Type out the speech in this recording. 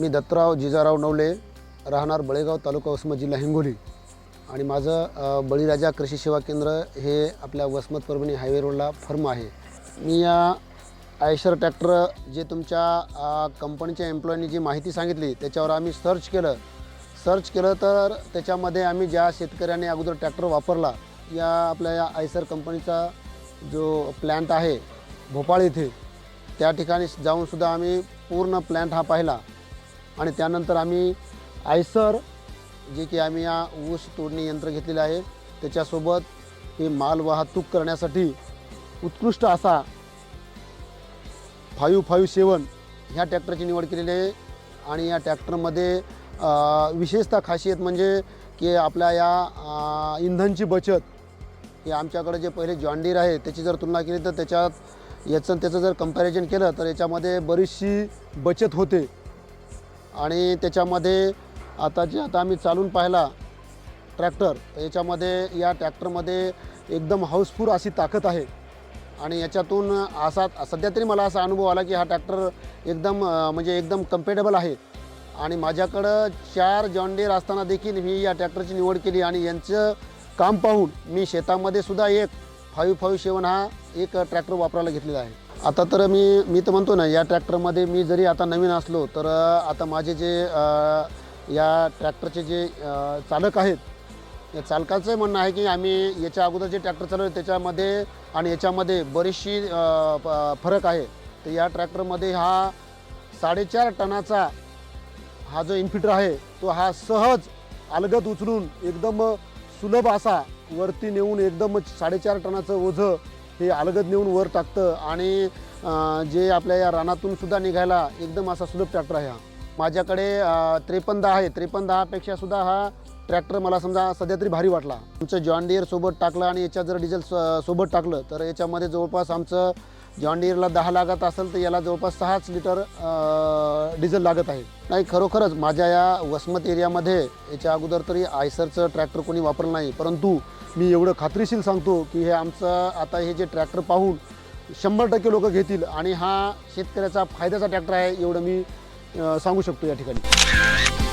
मी दत्तराव जिजाराव नवले, राहणार बळेगाव, तालुका वसमत, जिल्हा हिंगोली. आणि माझं बळीराजा कृषी सेवा केंद्र हे आपल्या वसमत परभणी हायवे रोडला फर्म आहे. मी या आयशर ट्रॅक्टर जे तुमच्या कंपनीच्या एम्प्लॉईनी जी माहिती सांगितली त्याच्यावर आम्ही सर्च केलं तर त्याच्यामध्ये आम्ही ज्या शेतकऱ्याने अगोदर ट्रॅक्टर वापरला या आपल्या या आयशर कंपनीचा जो प्लॅन्ट आहे भोपाळ येथे, त्या ठिकाणी जाऊनसुद्धा आम्ही पूर्ण प्लॅन्ट हा पाहिला. आणि त्यानंतर आम्ही आयशर जे की आम्ही या ऊस तोडणी यंत्र घेतलेलं आहे त्याच्यासोबत हे माल वाहतूक करण्यासाठी उत्कृष्ट असा 557 ह्या ट्रॅक्टरची निवड केलेली आहे. आणि या ट्रॅक्टरमध्ये विशेषतः खासियत म्हणजे की आपल्या या इंधनची बचत हे आमच्याकडे जे पहिले जॉन डीर आहे त्याची जर तुलना केली तर त्याचं जर कंपॅरिजन केलं तर याच्यामध्ये बरीचशी बचत होते. आणि त्याच्यामध्ये आता आम्ही चालून पाहिला ट्रॅक्टर, तर याच्यामध्ये या ट्रॅक्टरमध्ये एकदम हाऊसफुल अशी ताकद आहे. आणि याच्यातून असा सध्या तरी मला असा अनुभव आला की हा ट्रॅक्टर एकदम कम्फर्टेबल आहे. आणि माझ्याकडं 4 जॉन डीर असताना देखील मी या ट्रॅक्टरची निवड केली आणि यांचं काम पाहून मी शेतामध्ये सुद्धा एक 557 हा एक ट्रॅक्टर वापरायला घेतलेला आहे. आता तर मी तर म्हणतो ना, या ट्रॅक्टरमध्ये मी जरी आता नवीन असलो तर आता माझे जे या ट्रॅक्टरचे जे चालक आहेत या चालकाचं म्हणणं आहे की आम्ही याच्या अगोदर जे ट्रॅक्टर चालवले त्याच्यामध्ये आणि याच्यामध्ये बरीचशी फरक आहे. तर या ट्रॅक्टरमध्ये हा 4.5 टनाचा हा जो इन्फिटर आहे तो हा सहज अलगद उचलून एकदम सुलभ असा वरती नेऊन एकदम 4.5 टनाचं ओझं हे अलगद नेऊन वर टाकतं. आणि जे आपल्या या रानातून सुद्धा निघायला एकदम असा सुलभ ट्रॅक्टर आहे. हा माझ्याकडे 53 आहे. 53 पेक्षा सुद्धा हा ट्रॅक्टर मला समजा सध्या तरी भारी वाटला. आमचं जॉन डीर सोबत टाकलं आणि याच्यात जर डिझेल सोबत टाकलं तर याच्यामध्ये जवळपास आमचं जॉन डीरला 10 लागत असेल तर याला जवळपास 6 लिटर डिझेल लागत आहे. नाही, खरोखरच माझ्या या वसमत एरियामध्ये याच्या अगोदर तरी आयशरचं ट्रॅक्टर कोणी वापरलं नाही. परंतु मी एवढं खात्रीशीर सांगतो की हे आमचं आता हे जे ट्रॅक्टर पाहून 100% लोक घेतील आणि हा शेतकऱ्याचा फायद्याचा ट्रॅक्टर आहे एवढं मी सांगू शकतो या ठिकाणी.